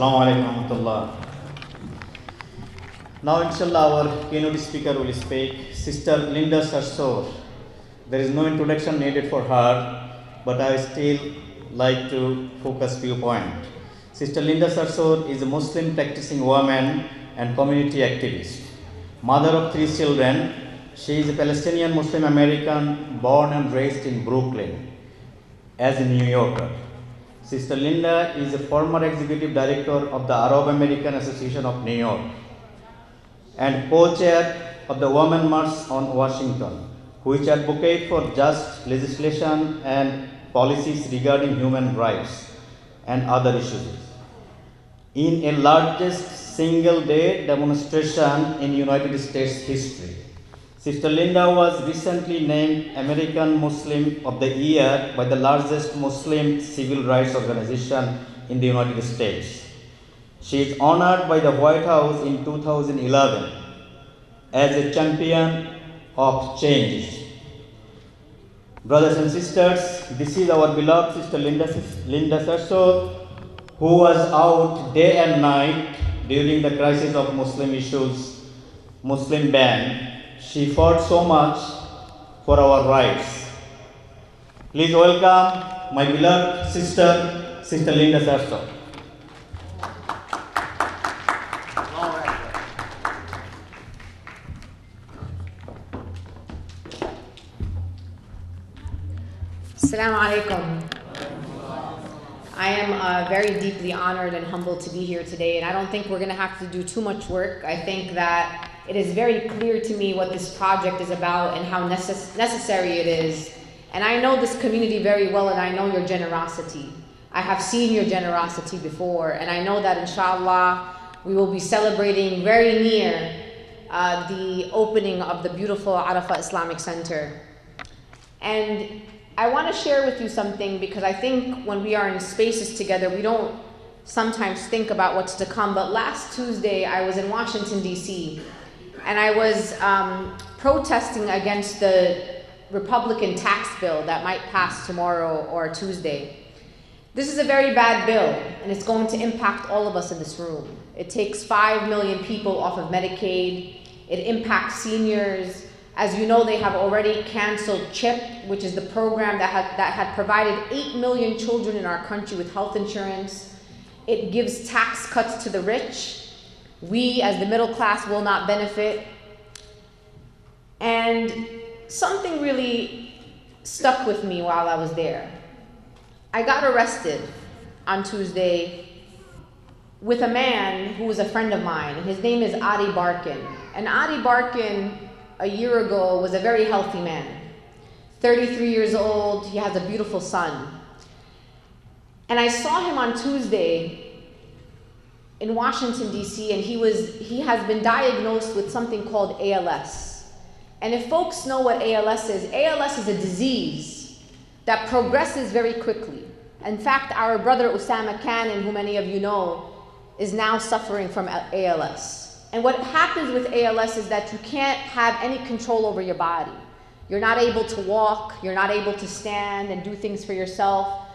Assalamu alaikum warahmatullah. Now, inshallah, our keynote speaker will speak, Sister Linda Sarsour. There is no introduction needed for her, but I still like to focus few points. Sister Linda Sarsour is a Muslim practicing woman and community activist. Mother of 3 children, she is a Palestinian Muslim American born and raised in Brooklyn as a New Yorker. Sister Linda is a former executive director of the Arab American Association of New York and co-chair of the Women March on Washington, which advocate for just legislation and policies regarding human rights and other issues. In a largest single-day demonstration in United States history, Sister Linda was recently named American Muslim of the Year by the largest Muslim civil rights organization in the United States. She is honored by the White House in 2011 as a champion of change. Brothers and sisters, this is our beloved Sister Linda Sarsour, who was out day and night during the crisis of Muslim issues, Muslim ban. She fought so much for our rights. Please welcome my beloved sister, Sister Linda Sarsour. Assalamu alaikum. I am very deeply honored and humbled to be here today, and I don't think we're going to have to do too much work. I think that it is very clear to me what this project is about and how necessary it is. And I know this community very well, and I know your generosity. I have seen your generosity before, and I know that inshallah we will be celebrating very near the opening of the beautiful Arafa Islamic Center. And I want to share with you something, because I think when we are in spaces together, we don't sometimes think about what's to come. But last Tuesday, I was in Washington, D.C., and I was protesting against the Republican tax bill that might pass tomorrow or Tuesday. This is a very bad bill, and it's going to impact all of us in this room. It takes 5 million people off of Medicaid. It impacts seniors. As you know, they have already canceled CHIP, which is the program that had provided 8 million children in our country with health insurance. It gives tax cuts to the rich. We, as the middle class, will not benefit. And something really stuck with me while I was there. I got arrested on Tuesday with a man who was a friend of mine, and his name is Adi Barkin. And Adi Barkin, a year ago, was a very healthy man. 33 years old, he has a beautiful son. And I saw him on Tuesday in Washington, D.C., and he has been diagnosed with something called ALS. And if folks know what ALS is a disease that progresses very quickly. In fact, our brother Usama Khan, who many of you know, is now suffering from ALS. And what happens with ALS is that you can't have any control over your body. You're not able to walk, you're not able to stand and do things for yourself.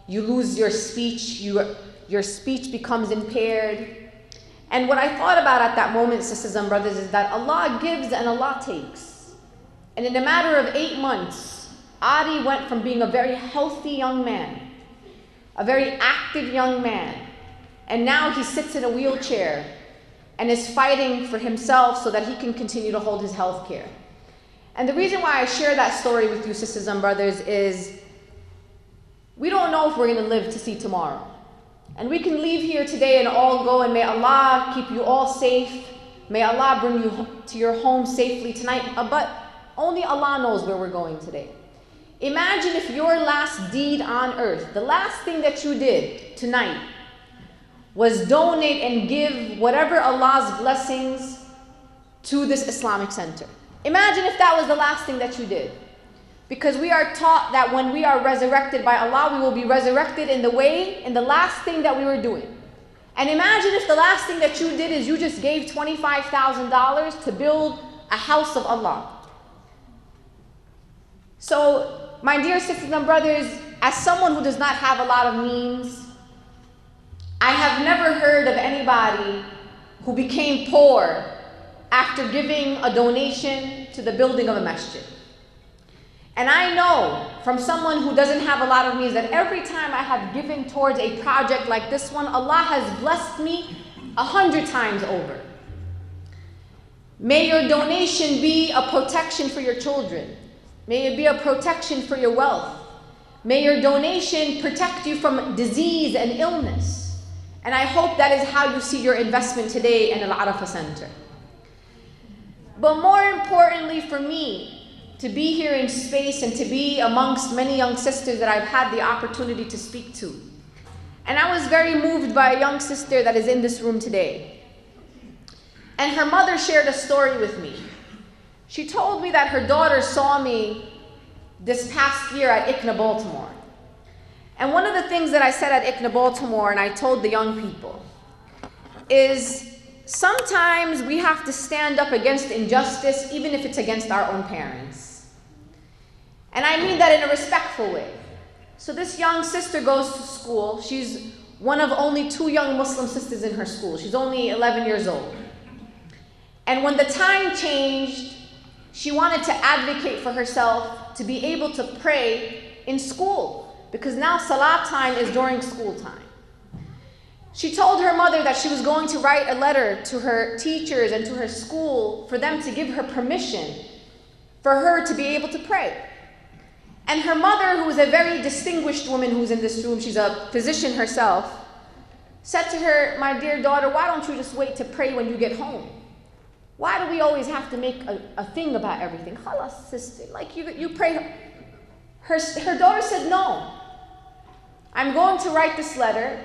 You lose your speech, your speech becomes impaired. And what I thought about at that moment, sisters and brothers, is that Allah gives and Allah takes. And in a matter of 8 months, Adi went from being a very healthy young man, a very active young man, and now he sits in a wheelchair and is fighting for himself so that he can continue to hold his health care. And the reason why I share that story with you, sisters and brothers, is we don't know if we're going to live to see tomorrow. And we can leave here today and all go, and may Allah keep you all safe. May Allah bring you to your home safely tonight. But only Allah knows where we're going today. Imagine if your last deed on earth, the last thing that you did tonight, was donate and give whatever Allah's blessings to this Islamic Center. Imagine if that was the last thing that you did. Because we are taught that when we are resurrected by Allah, we will be resurrected in the last thing that we were doing. And imagine if the last thing that you did is you just gave $25,000 to build a house of Allah. So, my dear sisters and brothers, as someone who does not have a lot of means, I I have never heard of anybody who became poor after giving a donation to the building of a masjid. And I know from someone who doesn't have a lot of means that every time I have given towards a project like this one, Allah has blessed me 100 times over. May your donation be a protection for your children. May it be a protection for your wealth. May your donation protect you from disease and illness. And I hope that is how you see your investment today in Al-Arafa Center. But more importantly for me, to be here in space and to be amongst many young sisters that I've had the opportunity to speak to. And I was very moved by a young sister that is in this room today. And her mother shared a story with me. She told me that her daughter saw me this past year at ICNA Baltimore. And one of the things that I said at ICNA Baltimore, and I told the young people, is sometimes we have to stand up against injustice, even if it's against our own parents. And I mean that in a respectful way. So this young sister goes to school. She's one of only 2 young Muslim sisters in her school. She's only 11 years old. And when the time changed, she wanted to advocate for herself to be able to pray in school, because now Salat time is during school time. She told her mother that she was going to write a letter to her teachers and to her school for them to give her permission for her to be able to pray. And her mother, who is a very distinguished woman who's in this room, she's a physician herself, said to her, "My dear daughter, why don't you just wait to pray when you get home? Why do we always have to make a thing about everything? Khalas, sister, like you pray." Her daughter said, "No, I'm going to write this letter."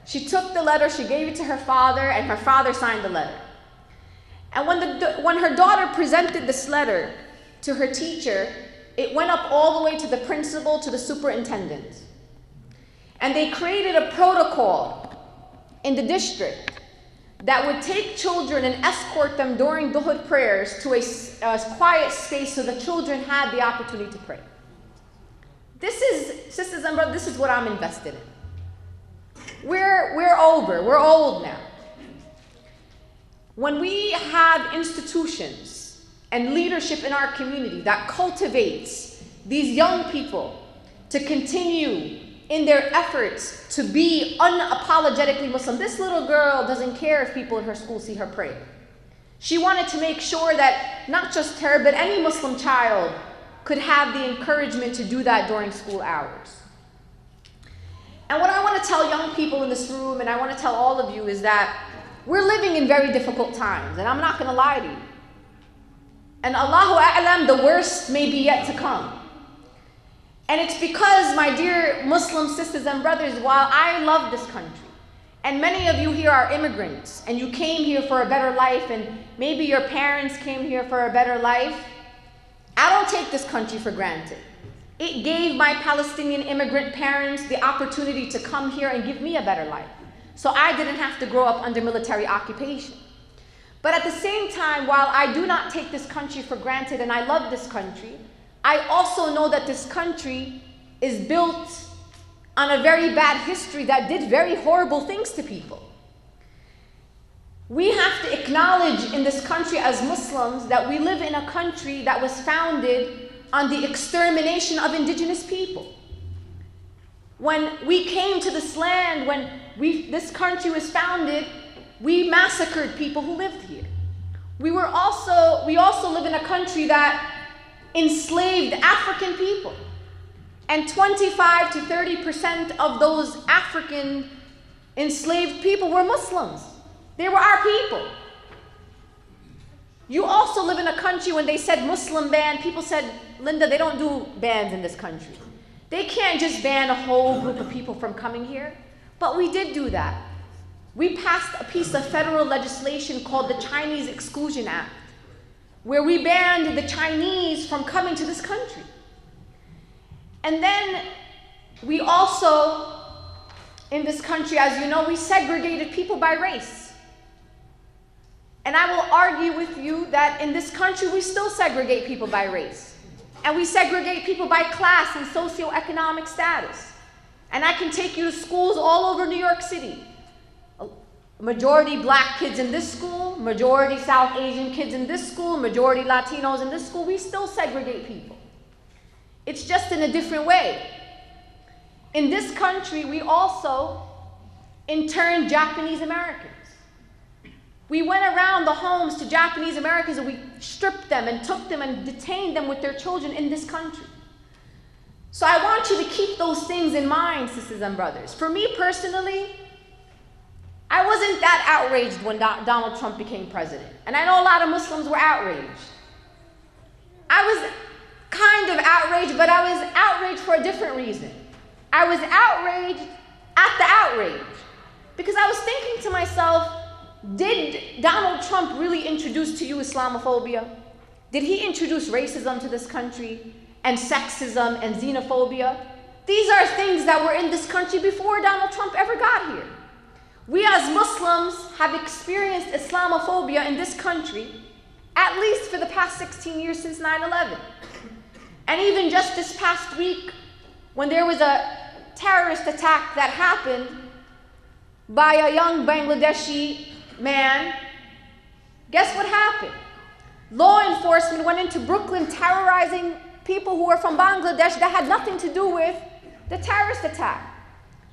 She took the letter, she gave it to her father, and her father signed the letter. And when her daughter presented this letter to her teacher, it went up all the way to the principal, to the superintendent. And they created a protocol in the district that would take children and escort them during Dhuhr prayers to a quiet space so the children had the opportunity to pray. This is, sisters and brothers, this is what I'm invested in. We're we're old now. When we have institutions and leadership in our community that cultivates these young people to continue in their efforts to be unapologetically Muslim. This little girl doesn't care if people in her school see her pray. She wanted to make sure that not just her, but any Muslim child could have the encouragement to do that during school hours. And what I want to tell young people in this room, and I want to tell all of you, is that we're living in very difficult times, and I'm not going to lie to you. And Allahu A'lam, the worst may be yet to come. And it's because, my dear Muslim sisters and brothers, while I love this country, and many of you here are immigrants, and you came here for a better life, and maybe your parents came here for a better life, I don't take this country for granted. It gave my Palestinian immigrant parents the opportunity to come here and give me a better life. So I didn't have to grow up under military occupation. But at the same time, while I do not take this country for granted and I love this country, I also know that this country is built on a very bad history that did very horrible things to people. We have to acknowledge in this country as Muslims that we live in a country that was founded on the extermination of indigenous people. When we came to this land, when this country was founded, we massacred people who lived here. We also live in a country that enslaved African people. And 25 to 30% of those African enslaved people were Muslims. They were our people. You also live in a country when they said Muslim ban, people said, "Linda, they don't do bans in this country. They can't just ban a whole group of people from coming here." But we did do that. We passed a piece of federal legislation called the Chinese Exclusion Act, where we banned the Chinese from coming to this country. And then we also, in this country, as you know, we segregated people by race. And I will argue with you that in this country, we still segregate people by race. And we segregate people by class and socioeconomic status. And I can take you to schools all over New York City. majority black kids in this school, majority South Asian kids in this school, majority Latinos in this school. We still segregate people. It's just in a different way. In this country, we also interned Japanese Americans. We went around the homes to Japanese Americans and we stripped them and took them and detained them with their children in this country. So I want you to keep those things in mind, sisters and brothers. For me personally, I wasn't that outraged when Donald Trump became president. And I know a lot of Muslims were outraged. I was kind of outraged, but I was outraged for a different reason. I was outraged at the outrage. Because I was thinking to myself, did Donald Trump really introduce to you Islamophobia? Did he introduce racism to this country and sexism and xenophobia? These are things that were in this country before Donald Trump ever got here. We as Muslims have experienced Islamophobia in this country at least for the past 16 years since 9/11. And even just this past week, when there was a terrorist attack that happened by a young Bangladeshi man, guess what happened? Law enforcement went into Brooklyn terrorizing people who were from Bangladesh that had nothing to do with the terrorist attack.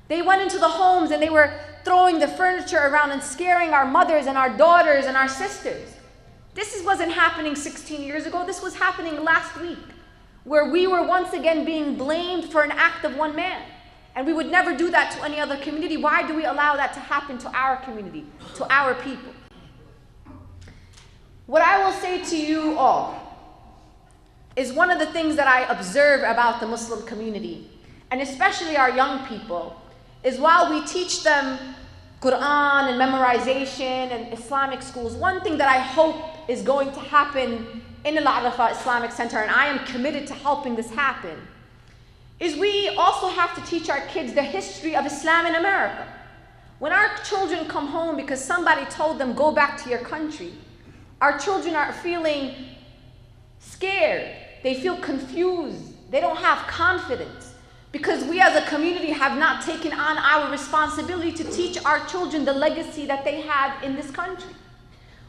They went into the homes and they were throwing the furniture around and scaring our mothers and our daughters and our sisters. This wasn't happening 16 years ago. This was happening last week, where we were once again being blamed for an act of one man. And we would never do that to any other community. Why do we allow that to happen to our community, to our people? What I will say to you all is one of the things that I observe about the Muslim community, and especially our young people, is while we teach them Quran and memorization and Islamic schools, one thing that I hope is going to happen in the Arafa Islamic Center, and I am committed to helping this happen, is we also have to teach our kids the history of Islam in America. When our children come home because somebody told them, go back to your country, our children are feeling scared. They feel confused. They don't have confidence because we as a community have not taken on our responsibility to teach our children the legacy that they had in this country.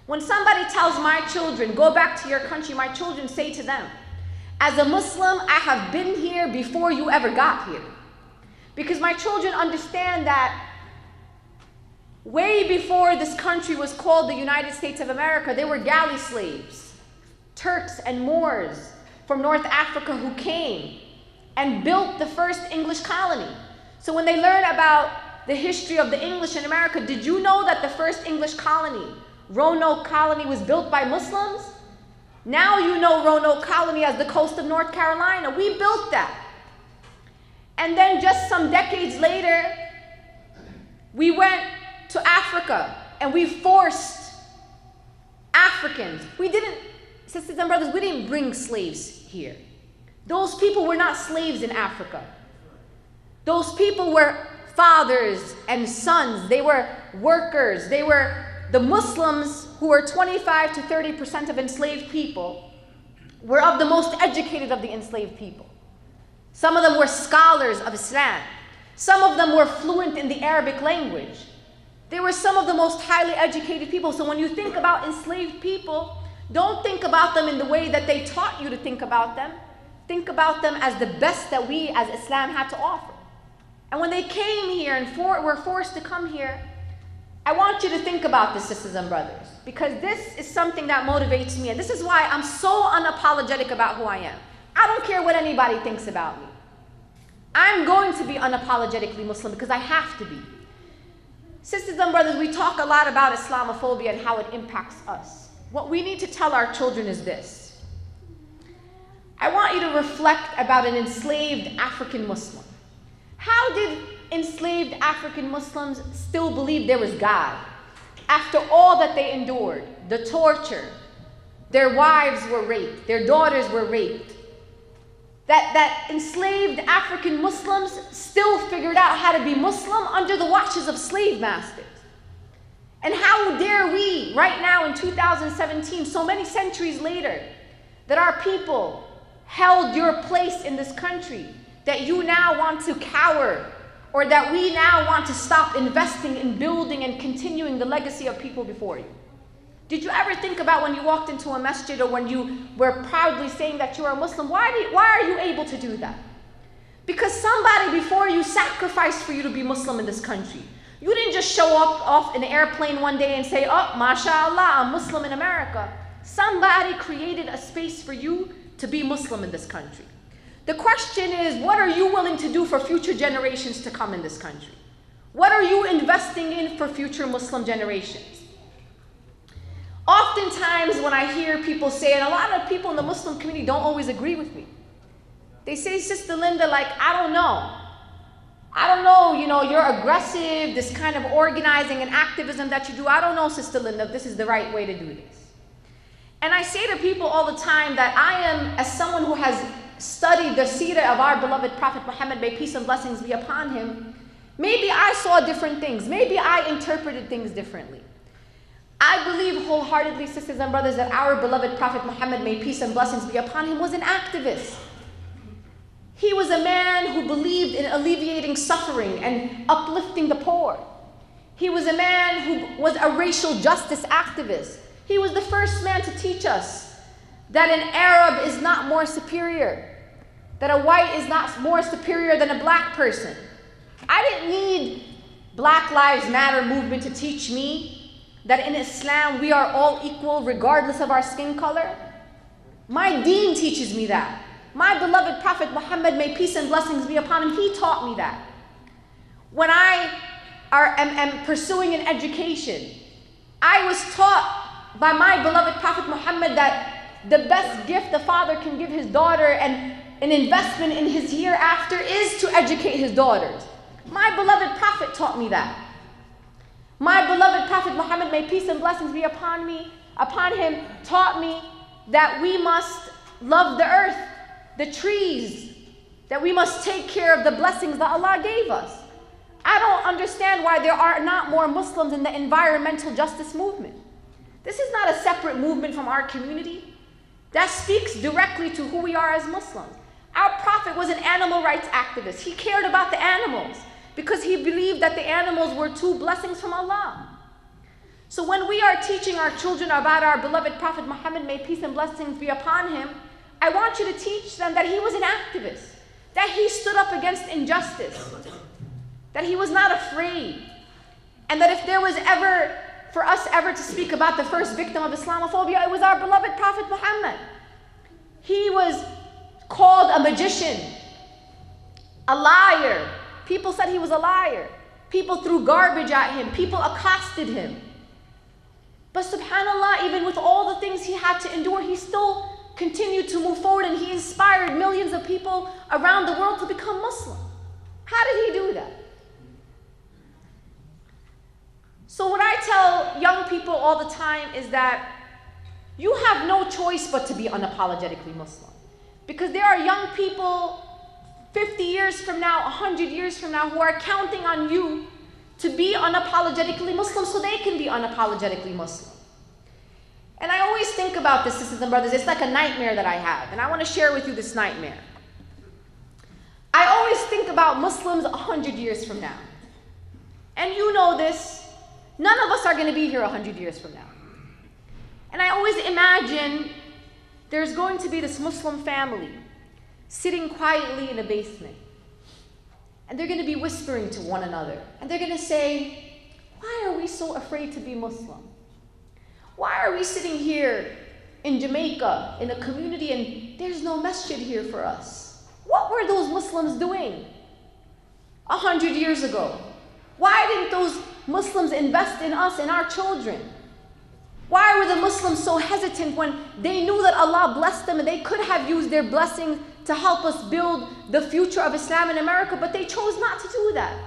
When somebody tells my children, go back to your country, my children say to them, as a Muslim, I have been here before you ever got here. Because my children understand that way before this country was called the United States of America, there were galley slaves, Turks and Moors from North Africa who came and built the first English colony. So when they learn about the history of the English in America, did you know that the first English colony, Roanoke Colony, was built by Muslims? Now you know Roanoke Colony as the coast of North Carolina. We built that. And then just some decades later, we went to Africa and we forced Africans. We didn't, sisters and brothers, we didn't bring slaves here. Those people were not slaves in Africa. Those people were fathers and sons. They were workers. They were the Muslims, who were 25 to 30% of enslaved people, were of the most educated of the enslaved people. Some of them were scholars of Islam. Some of them were fluent in the Arabic language. They were some of the most highly educated people. So when you think about enslaved people, don't think about them in the way that they taught you to think about them. Think about them as the best that we as Islam had to offer. And when they came here and were forced to come here, I want you to think about this, sisters and brothers, because this is something that motivates me, and this is why I'm so unapologetic about who I am. I don't care what anybody thinks about me. I'm going to be unapologetically Muslim because I have to be. Sisters and brothers, we talk a lot about Islamophobia and how it impacts us. What we need to tell our children is this. I want you to reflect about an enslaved African Muslim. How did enslaved African Muslims still believe there was God after all that they endured? The torture, their wives were raped, their daughters were raped. That enslaved African Muslims still figured out how to be Muslim under the watches of slave masters. And how dare we, right now in 2017, so many centuries later, that our people held your place in this country, that you now want to cower or that we now want to stop investing in building and continuing the legacy of people before you? Did you ever think about when you walked into a masjid or when you were proudly saying that you are a Muslim, why are you able to do that? Because somebody before you sacrificed for you to be Muslim in this country. You didn't just show up off an airplane one day and say, oh, mashallah, I'm Muslim in America. Somebody created a space for you to be Muslim in this country. The question is, what are you willing to do for future generations to come in this country? What are you investing in for future Muslim generations? Oftentimes when I hear people say, and a lot of people in the Muslim community don't always agree with me, they say, Sister Linda, like, I don't know, you're aggressive, this kind of organizing and activism that you do. I don't know, Sister Linda, if this is the right way to do this. And I say to people all the time that I am, as someone who has studied the seerah of our beloved Prophet Muhammad, may peace and blessings be upon him, maybe I saw different things. Maybe I interpreted things differently. I believe wholeheartedly, sisters and brothers, that our beloved Prophet Muhammad, may peace and blessings be upon him, was an activist. He was a man who believed in alleviating suffering and uplifting the poor. He was a man who was a racial justice activist. He was the first man to teach us that an Arab is not more superior, that a white is not more superior than a black person. I didn't need Black Lives Matter movement to teach me that in Islam we are all equal regardless of our skin color. My deen teaches me that. My beloved Prophet Muhammad, may peace and blessings be upon him, he taught me that. When I am pursuing an education, I was taught by my beloved Prophet Muhammad that the best gift the father can give his daughter and an investment in his hereafter is to educate his daughters. My beloved Prophet taught me that. My beloved Prophet Muhammad, may peace and blessings be upon him, taught me that we must love the earth, the trees, that we must take care of the blessings that Allah gave us. I don't understand why there are not more Muslims in the environmental justice movement. This is not a separate movement from our community. That speaks directly to who we are as Muslims. Our Prophet was an animal rights activist. He cared about the animals because he believed that the animals were two blessings from Allah. So when we are teaching our children about our beloved Prophet Muhammad, may peace and blessings be upon him, I want you to teach them that he was an activist, that he stood up against injustice, that he was not afraid, and that if there was ever, for us ever to speak about the first victim of Islamophobia, it was our beloved Prophet Muhammad. He was called a magician, a liar. People said he was a liar. People threw garbage at him. People accosted him. But subhanAllah, even with all the things he had to endure, he still continued to move forward, and he inspired millions of people around the world to become Muslim. How did he do that? So what I tell young people all the time is that you have no choice but to be unapologetically Muslim. Because there are young people 50 years from now, 100 years from now, who are counting on you to be unapologetically Muslim so they can be unapologetically Muslim. And I always think about this, sisters and brothers. It's like a nightmare that I have, and I want to share with you this nightmare. I always think about Muslims 100 years from now. And you know this, none of us are going to be here 100 years from now. And I always imagine there's going to be this Muslim family sitting quietly in a basement. And they're going to be whispering to one another. And they're going to say, why are we so afraid to be Muslim? Why are we sitting here in Jamaica in a community and there's no masjid here for us? What were those Muslims doing 100 years ago? Why didn't those Muslims invest in us and our children? Why were the Muslims so hesitant when they knew that Allah blessed them and they could have used their blessings to help us build the future of Islam in America, but they chose not to do that?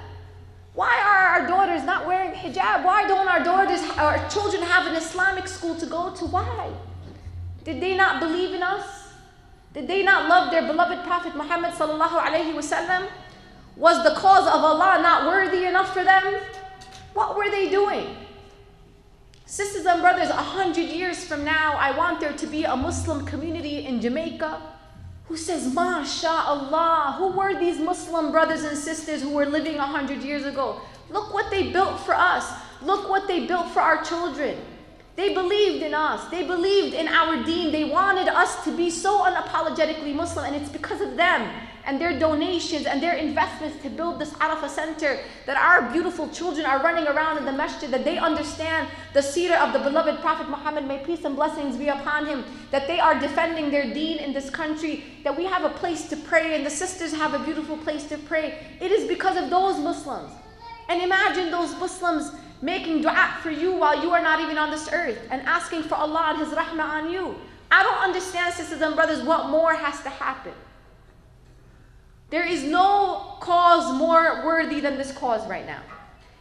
Why are our daughters not wearing hijab? Why don't our children have an Islamic school to go to? Why? Did they not believe in us? Did they not love their beloved Prophet Muhammad sallallahu alaihi wasallam? Was the cause of Allah not worthy enough for them? What were they doing? Sisters and brothers, 100 years from now, I want there to be a Muslim community in Jamaica, who says, MashaAllah, who were these Muslim brothers and sisters who were living 100 years ago? Look what they built for us. Look what they built for our children. They believed in us. They believed in our deen. They wanted us to be so unapologetically Muslim, and it's because of them and their donations and their investments to build this Arafa center that our beautiful children are running around in the masjid, that they understand the seerah of the beloved Prophet Muhammad, may peace and blessings be upon him, that they are defending their deen in this country, that we have a place to pray and the sisters have a beautiful place to pray. It is because of those Muslims. And imagine those Muslims making dua for you while you are not even on this earth and asking for Allah and His rahmah on you. I don't understand, sisters and brothers, what more has to happen. There is no cause more worthy than this cause right now.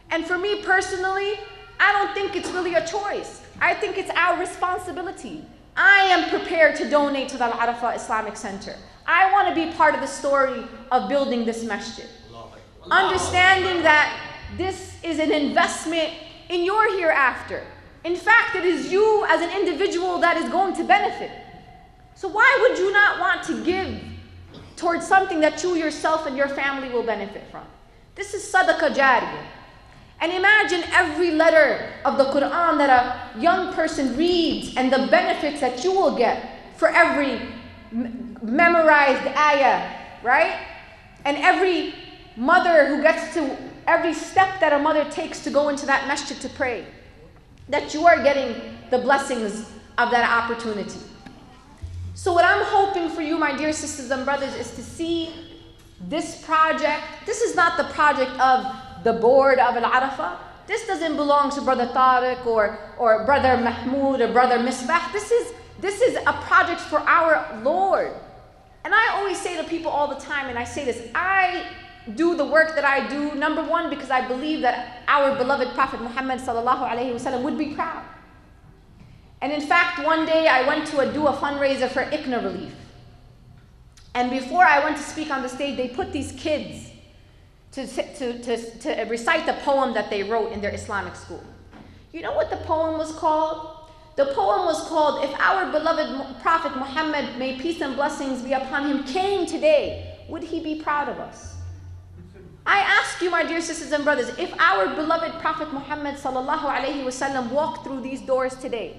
And for me personally, I don't think it's really a choice. I think it's our responsibility. I am prepared to donate to the Arafa Islamic Center. I want to be part of the story of building this masjid. Understanding that this is an investment in your hereafter. In fact, it is you as an individual that is going to benefit. So why would you not want to give towards something that you yourself and your family will benefit from? This is sadaqah jariyah. And imagine every letter of the Quran that a young person reads and the benefits that you will get for every memorized ayah, right? And every mother who gets to, every step that a mother takes to go into that masjid to pray, that you are getting the blessings of that opportunity. So what I'm hoping for you, my dear sisters and brothers, is to see this project. This is not the project of the board of Al-Arafa. This doesn't belong to Brother Tariq or Brother Mahmoud or Brother Misbah. This is a project for our Lord. And I always say to people all the time, and I say this, I do the work that I do, number one, because I believe that our beloved Prophet Muhammad sallallahu alaihi wasallam would be proud. And in fact, one day I went to do a fundraiser for ICNA relief. And before I went to speak on the stage, they put these kids to recite the poem that they wrote in their Islamic school. You know what the poem was called? The poem was called, "If our beloved Prophet Muhammad, may peace and blessings be upon him, came today, would he be proud of us?" I ask you, my dear sisters and brothers, if our beloved Prophet Muhammad sallallahu alaihi wasallam walked through these doors today,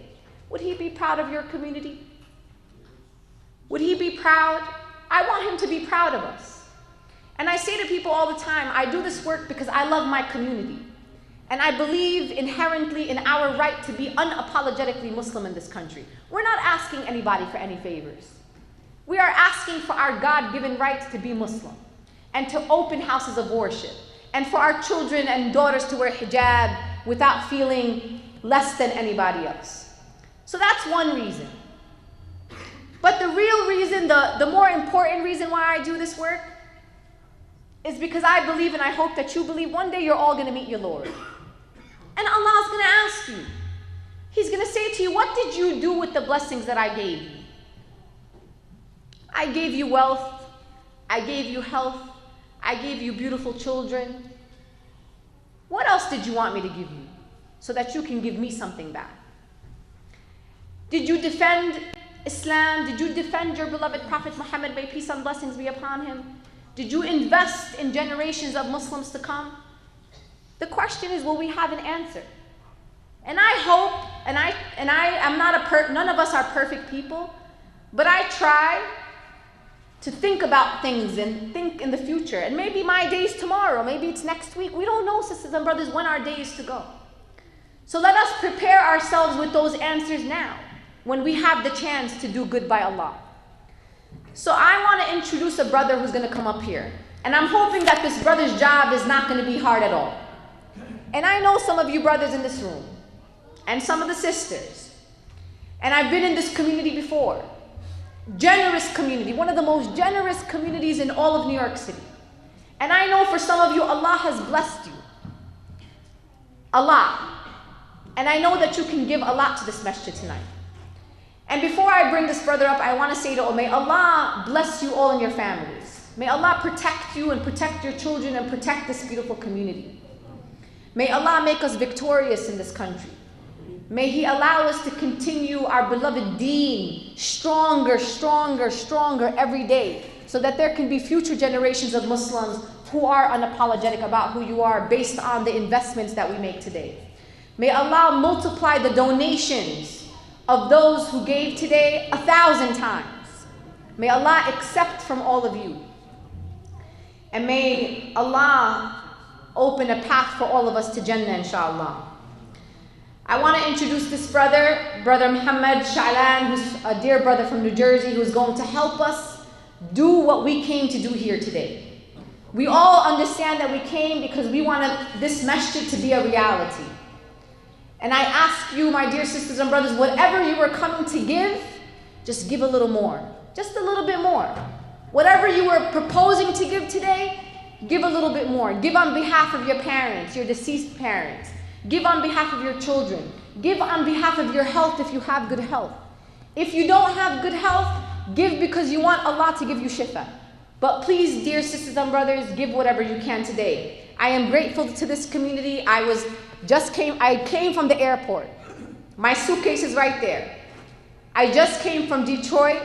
would he be proud of your community? Would he be proud? I want him to be proud of us. And I say to people all the time, I do this work because I love my community. And I believe inherently in our right to be unapologetically Muslim in this country. We're not asking anybody for any favors. We are asking for our God-given right to be Muslim and to open houses of worship, and for our children and daughters to wear hijab without feeling less than anybody else. So that's one reason. But the real reason, the more important reason why I do this work is because I believe, and I hope that you believe, one day you're all going to meet your Lord. And Allah's going to ask you. He's going to say to you, what did you do with the blessings that I gave you? I gave you wealth. I gave you health. I gave you beautiful children. What else did you want me to give you so that you can give me something back? Did you defend Islam? Did you defend your beloved Prophet Muhammad, may peace and blessings be upon him? Did you invest in generations of Muslims to come? The question is, will we have an answer? And I hope, none of us are perfect people, but I try to think about things and think in the future. And maybe my day is tomorrow, maybe it's next week. We don't know, sisters and brothers, when our day is to go. So let us prepare ourselves with those answers now, when we have the chance to do good by Allah. So I want to introduce a brother who's going to come up here. And I'm hoping that this brother's job is not going to be hard at all. And I know some of you brothers in this room, and some of the sisters. And I've been in this community before. Generous community, one of the most generous communities in all of New York City. And I know for some of you, Allah has blessed you. Allah. And I know that you can give a lot to this masjid tonight. And before I bring this brother up, I want to say to all, may Allah bless you all and your families. May Allah protect you and protect your children and protect this beautiful community. May Allah make us victorious in this country. May He allow us to continue our beloved deen stronger, stronger, stronger every day, so that there can be future generations of Muslims who are unapologetic about who you are based on the investments that we make today. May Allah multiply the donations of those who gave today 1,000 times. May Allah accept from all of you. And may Allah open a path for all of us to Jannah, inshallah. I want to introduce this brother, Brother Muhammad Sha'lan, who's a dear brother from New Jersey, who's going to help us do what we came to do here today. We all understand that we came because we wanted this masjid to be a reality. And I ask you, my dear sisters and brothers, whatever you were coming to give, just give a little more. Just a little bit more. Whatever you were proposing to give today, give a little bit more. Give on behalf of your parents, your deceased parents. Give on behalf of your children. Give on behalf of your health if you have good health. If you don't have good health, give because you want Allah to give you shifa. But please, dear sisters and brothers, give whatever you can today. I am grateful to this community. I came from the airport. My suitcase is right there. I just came from Detroit,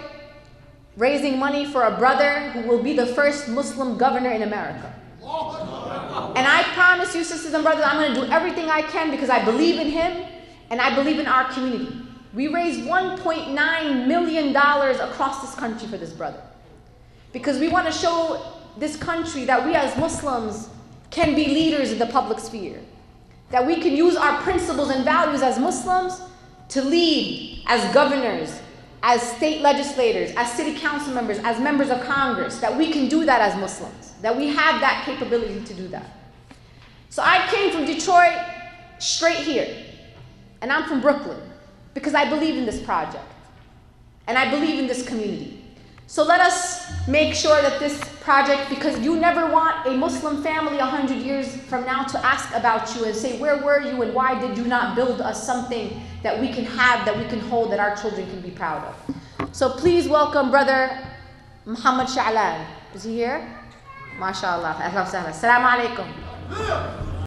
raising money for a brother who will be the first Muslim governor in America. And I promise you, sisters and brothers, I'm going to do everything I can because I believe in him and I believe in our community. We raised $1.9 million across this country for this brother, because we want to show this country that we as Muslims can be leaders in the public sphere, that we can use our principles and values as Muslims to lead as governors, as state legislators, as city council members, as members of Congress, that we can do that as Muslims, that we have that capability to do that. So I came from Detroit straight here, and I'm from Brooklyn, because I believe in this project, and I believe in this community. So let us make sure that this project, because you never want a Muslim family 100 years from now to ask about you and say, where were you and why did you not build us something that we can have, that we can hold, that our children can be proud of. So please welcome Brother Muhammad Sha'lan. Is he here? MashaAllah. Assalamu alaikum.